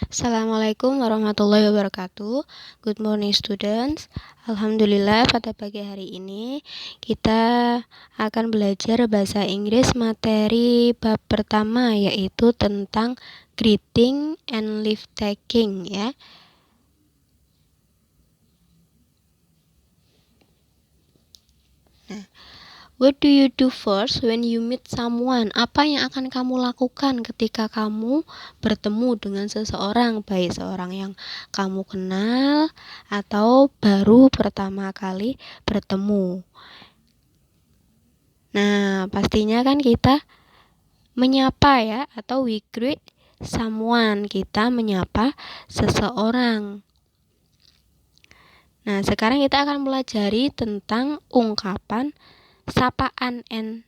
Assalamualaikum warahmatullahi wabarakatuh. Good morning students. Alhamdulillah pada pagi hari ini kita akan belajar bahasa Inggris materi bab pertama, yaitu tentang greeting and leave taking ya. What do you do first when you meet someone? Apa yang akan kamu lakukan ketika kamu bertemu dengan seseorang, baik seorang yang kamu kenal atau baru pertama kali bertemu? Nah, pastinya kan kita menyapa ya, atau we greet someone, kita menyapa seseorang. Nah, sekarang kita akan pelajari tentang ungkapan sapaan and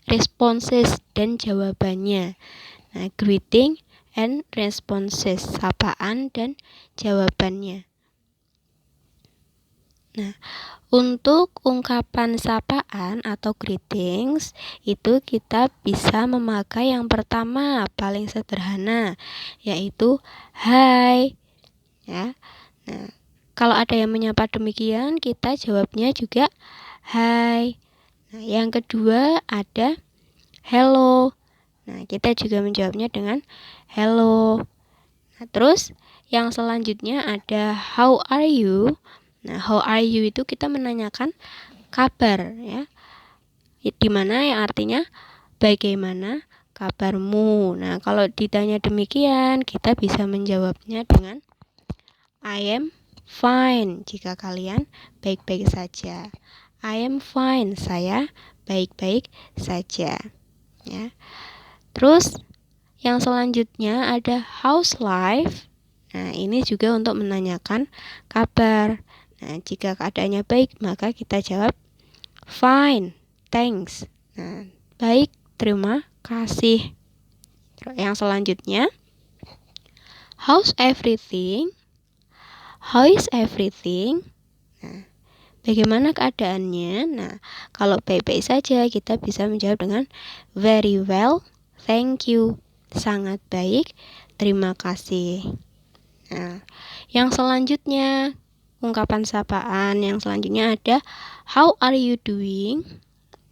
responses dan jawabannya. Nah, greeting and responses, sapaan dan jawabannya. Nah, untuk ungkapan sapaan atau greetings itu kita bisa memakai yang pertama, paling sederhana, yaitu hai ya. Nah, kalau ada yang menyapa demikian, kita jawabnya juga hai. Nah, yang kedua ada hello. Nah, kita juga menjawabnya dengan hello. Nah, terus yang selanjutnya ada how are you. Nah, how are you itu kita menanyakan kabar ya. Dimana yang artinya bagaimana kabarmu. Nah, kalau ditanya demikian, kita bisa menjawabnya dengan I am fine jika kalian baik-baik saja. I am fine, saya baik-baik saja ya. Terus yang selanjutnya ada how's life. Nah, ini juga untuk menanyakan kabar. Nah, jika keadaannya baik, maka kita jawab fine, thanks. Nah, baik, terima kasih. Yang selanjutnya, how's everything? How is everything? Nah, bagaimana keadaannya? Nah, kalau baik-baik saja, kita bisa menjawab dengan very well, thank you. Sangat baik, terima kasih. Nah, yang selanjutnya, ungkapan sapaan yang selanjutnya ada how are you doing?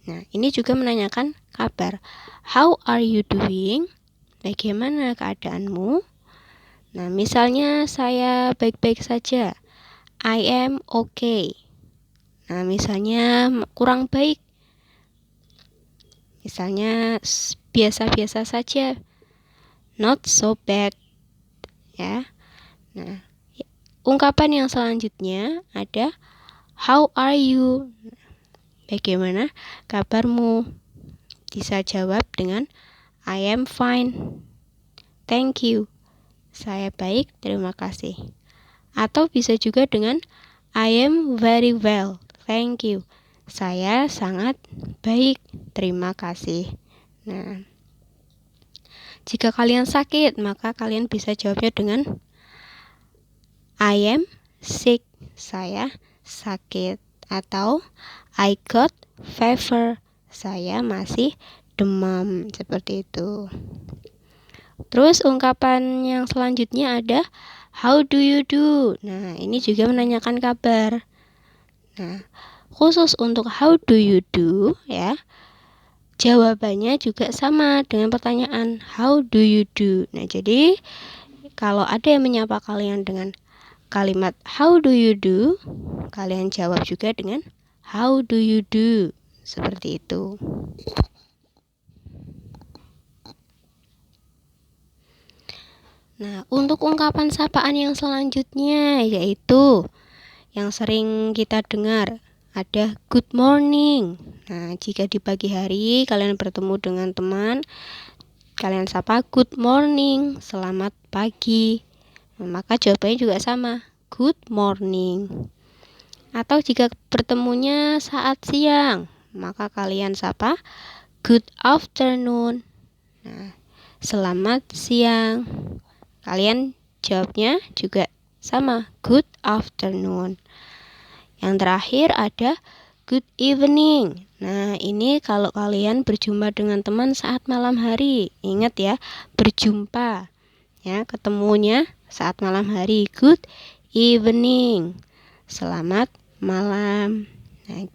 Nah, ini juga menanyakan kabar. How are you doing? Bagaimana keadaanmu? Nah, misalnya saya baik-baik saja. I am okay. Nah, misalnya kurang baik. Misalnya biasa-biasa saja. Not so bad. Ya. Nah, ungkapan yang selanjutnya ada how are you? Bagaimana kabarmu? Bisa jawab dengan I am fine. Thank you. Saya baik, terima kasih. Atau bisa juga dengan I am very well. Thank you. Saya sangat baik, terima kasih. Nah, jika kalian sakit, maka kalian bisa jawabnya dengan I am sick. Saya sakit. Atau I got fever. Saya masih demam. Seperti itu. Terus ungkapan yang selanjutnya ada how do you do? Nah, ini juga menanyakan kabar. Nah, khusus untuk how do you do ya, jawabannya juga sama dengan pertanyaan how do you do. Nah, jadi kalau ada yang menyapa kalian dengan kalimat how do you do, kalian jawab juga dengan how do you do. Seperti itu. Nah, untuk ungkapan sapaan yang selanjutnya yaitu yang sering kita dengar ada good morning. Nah, jika di pagi hari kalian bertemu dengan teman, kalian sapa good morning, selamat pagi. Nah, maka jawabannya juga sama, good morning. Atau jika bertemunya saat siang, maka kalian sapa good afternoon. Nah, selamat siang. Kalian jawabnya juga sama, good afternoon. Yang terakhir ada good evening. Nah, ini kalau kalian berjumpa dengan teman saat malam hari. Ingat ya, berjumpa. Ya, ketemunya saat malam hari. Good evening. Selamat malam. Nah,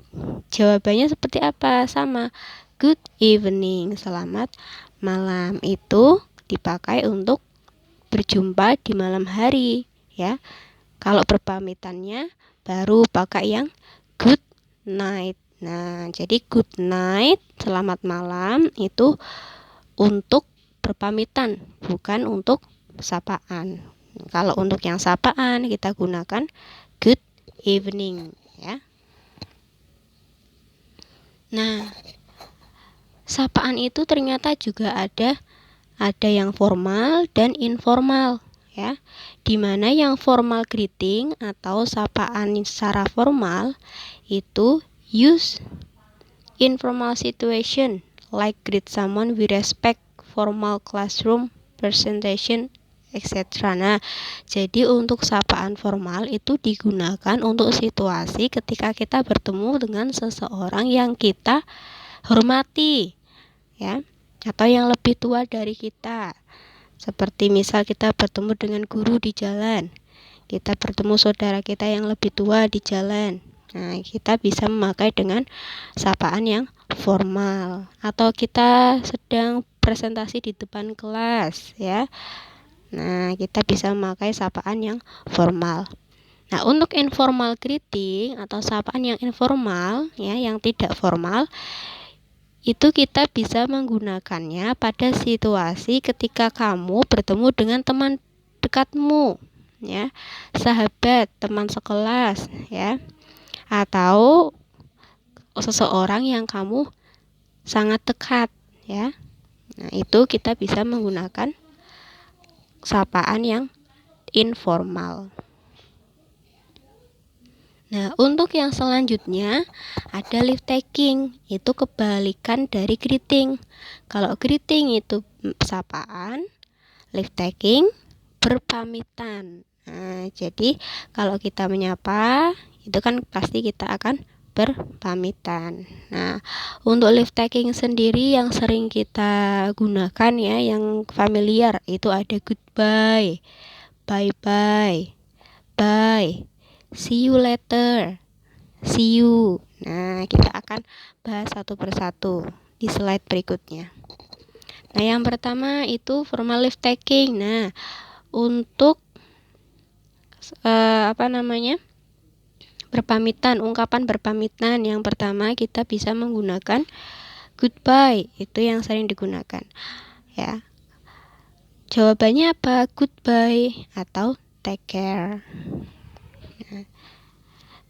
jawabannya seperti apa? Sama. Good evening. Selamat malam itu dipakai untuk berjumpa di malam hari, ya. Kalau berpamitannya baru pakai yang good night. Nah, jadi good night, selamat malam itu untuk berpamitan, bukan untuk sapaan. Kalau untuk yang sapaan kita gunakan good evening, ya. Nah, sapaan itu ternyata juga ada yang formal dan informal, ya. Dimana yang formal greeting atau sapaan secara formal itu use informal situation like greet someone with respect, formal classroom presentation, etc. Nah, jadi untuk sapaan formal itu digunakan untuk situasi ketika kita bertemu dengan seseorang yang kita hormati, ya, atau yang lebih tua dari kita. Seperti misal kita bertemu dengan guru di jalan, kita bertemu saudara kita yang lebih tua di jalan. Nah, kita bisa memakai dengan sapaan yang formal. Atau kita sedang presentasi di depan kelas, ya. Nah, kita bisa memakai sapaan yang formal. Nah, untuk informal greeting atau sapaan yang informal, ya, yang tidak formal, itu kita bisa menggunakannya pada situasi ketika kamu bertemu dengan teman dekatmu, ya, sahabat, teman sekelas, ya, atau seseorang yang kamu sangat dekat, ya. Nah, itu kita bisa menggunakan sapaan yang informal. Nah, untuk yang selanjutnya ada leave taking, itu kebalikan dari greeting. Kalau greeting itu sapaan, leave taking berpamitan. Nah, jadi kalau kita menyapa, itu kan pasti kita akan berpamitan. Nah, untuk leave taking sendiri yang sering kita gunakan, ya, yang familiar itu ada goodbye, bye-bye, bye, see you later, see you. Nah, kita akan bahas satu persatu di slide berikutnya. Nah, yang pertama itu formal leave taking. Nah, untuk berpamitan, ungkapan berpamitan yang pertama kita bisa menggunakan goodbye, itu yang sering digunakan, ya. Jawabannya apa? Goodbye atau take care. Nah,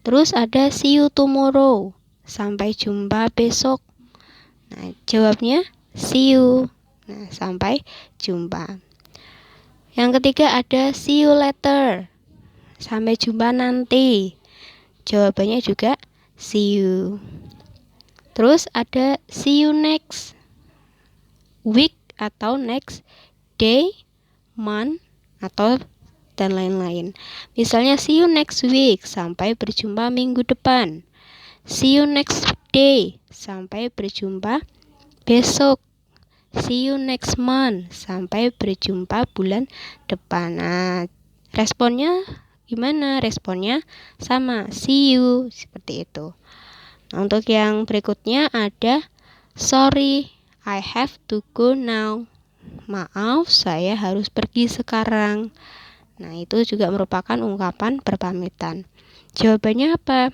terus ada see you tomorrow, sampai jumpa besok. Nah, jawabnya see you. Nah, sampai jumpa. Yang ketiga ada see you later, sampai jumpa nanti. Jawabannya juga see you. Terus ada see you next week atau next day, month, atau dan lain-lain. Misalnya see you next week, sampai berjumpa minggu depan. See you next day, sampai berjumpa besok. See you next month, sampai berjumpa bulan depan. Nah, responnya gimana? Responnya sama, see you, seperti itu. Nah, untuk yang berikutnya ada sorry, I have to go now. Maaf, saya harus pergi sekarang. Nah, itu juga merupakan ungkapan berpamitan. Jawabannya apa?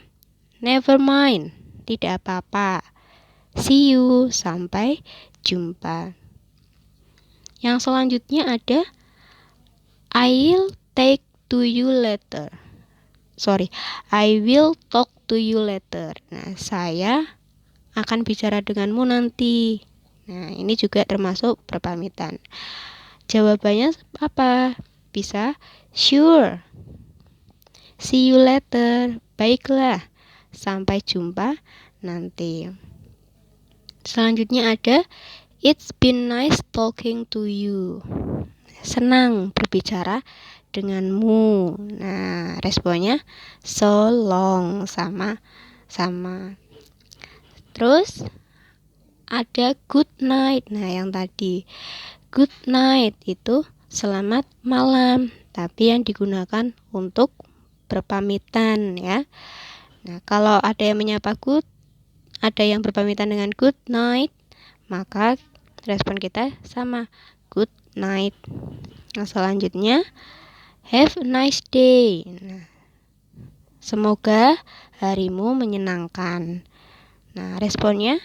Never mind, tidak apa-apa. See you, sampai jumpa. Yang selanjutnya ada I'll take to you later. I will talk to you later. Nah, saya akan bicara denganmu nanti. Nah, ini juga termasuk berpamitan. Jawabannya apa? Bisa sure, see you later, baiklah, sampai jumpa nanti. Selanjutnya ada it's been nice talking to you. Senang berbicara denganmu. Nah, responnya so long, sama. Terus ada good night. Nah, yang tadi good night itu selamat malam, tapi yang digunakan untuk berpamitan ya. Nah, kalau ada yang menyapa ada yang berpamitan dengan good night, maka respon kita sama, good night. Nah, selanjutnya have a nice day. Nah, semoga harimu menyenangkan. Nah, responnya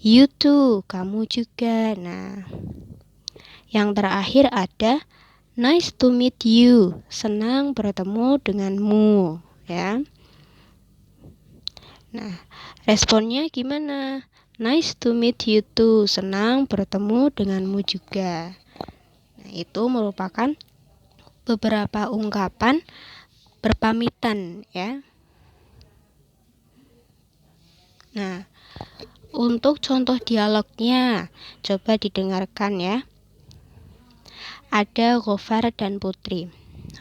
you too, kamu juga. Nah, yang terakhir ada nice to meet you, senang bertemu denganmu ya. Nah, responnya gimana? Nice to meet you too, senang bertemu denganmu juga. Nah, itu merupakan beberapa ungkapan berpamitan ya. Nah, untuk contoh dialognya, coba didengarkan ya. Ada Gofar dan Putri.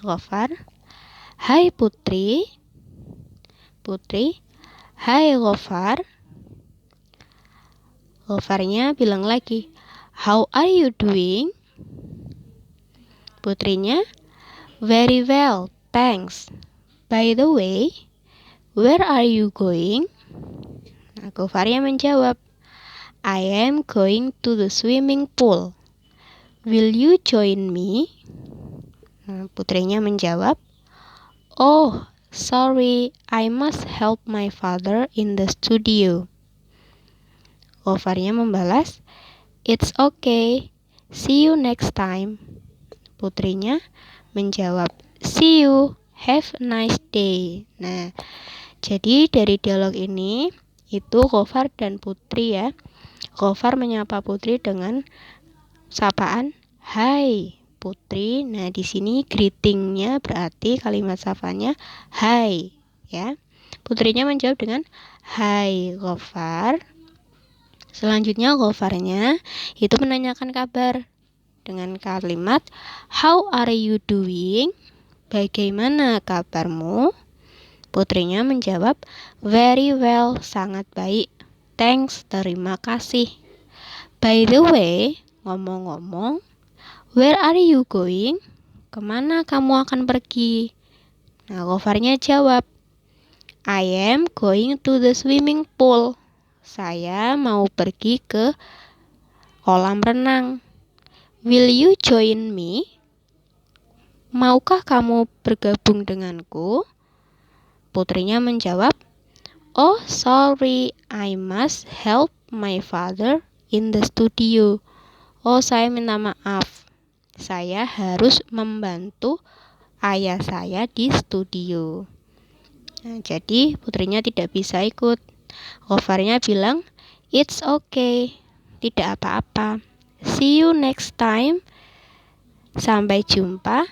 Gofar, hai Putri. Putri, hai Gofar. Gofarnya bilang lagi, how are you doing? Putrinya, very well, thanks. By the way, where are you going? Nah, Gofarnya menjawab, I am going to the swimming pool. Will you join me? Nah, putrinya menjawab, oh, sorry, I must help my father in the studio. Gofarnya membalas, it's okay, see you next time. Putrinya menjawab, see you, have a nice day. Nah, jadi dari dialog ini itu Gofar dan Putri ya. Gofar menyapa Putri dengan sapaan hai Putri. Nah, di sini greetingnya berarti kalimat sapanya hai ya. Putrinya menjawab dengan hai Gofar. Selanjutnya Gofarnya itu menanyakan kabar dengan kalimat how are you doing? Bagaimana kabarmu? Putrinya menjawab, very well, sangat baik. Thanks, terima kasih. By the way, ngomong-ngomong, where are you going? Kemana kamu akan pergi? Nah, Gofarnya jawab, I am going to the swimming pool. Saya mau pergi ke kolam renang. Will you join me? Maukah kamu bergabung denganku? Putrinya menjawab, oh sorry, I must help my father in the studio. Oh, saya minta maaf, saya harus membantu ayah saya di studio. Nah, jadi putrinya tidak bisa ikut. Gofarnya bilang, it's okay, tidak apa-apa. See you next time. Sampai jumpa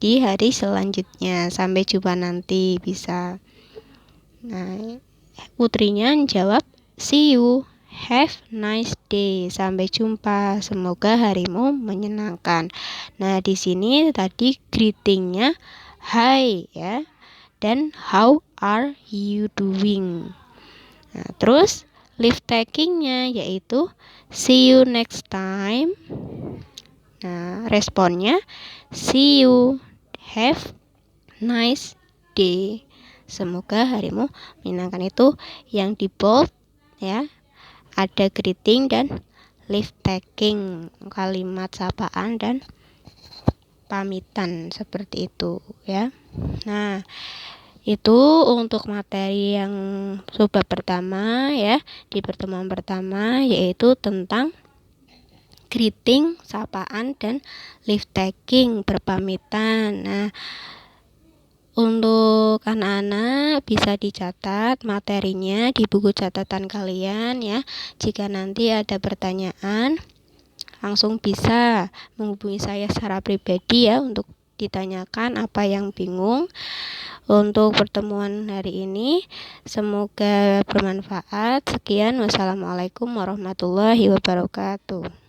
di hari selanjutnya. Sampai jumpa nanti bisa. Nah, putrinya jawab, see you, have nice day. Sampai jumpa, semoga harimu menyenangkan. Nah, di sini tadi greetingnya hi ya, dan how are you doing. Nah, terus leave takingnya yaitu see you next time. Nah, responnya see you, have nice day. Semoga harimu menyenangkan, itu yang di bold ya. Ada greeting dan leave taking, kalimat sapaan dan pamitan seperti itu ya. Nah, itu untuk materi yang bab pertama ya, di pertemuan pertama, yaitu tentang greeting, sapaan, dan leave taking, berpamitan. Nah, untuk anak-anak bisa dicatat materinya di buku catatan kalian ya. Jika nanti ada pertanyaan, langsung bisa menghubungi saya secara pribadi ya untuk ditanyakan apa yang bingung. Untuk pertemuan hari ini semoga bermanfaat. Sekian, wassalamualaikum warahmatullahi wabarakatuh.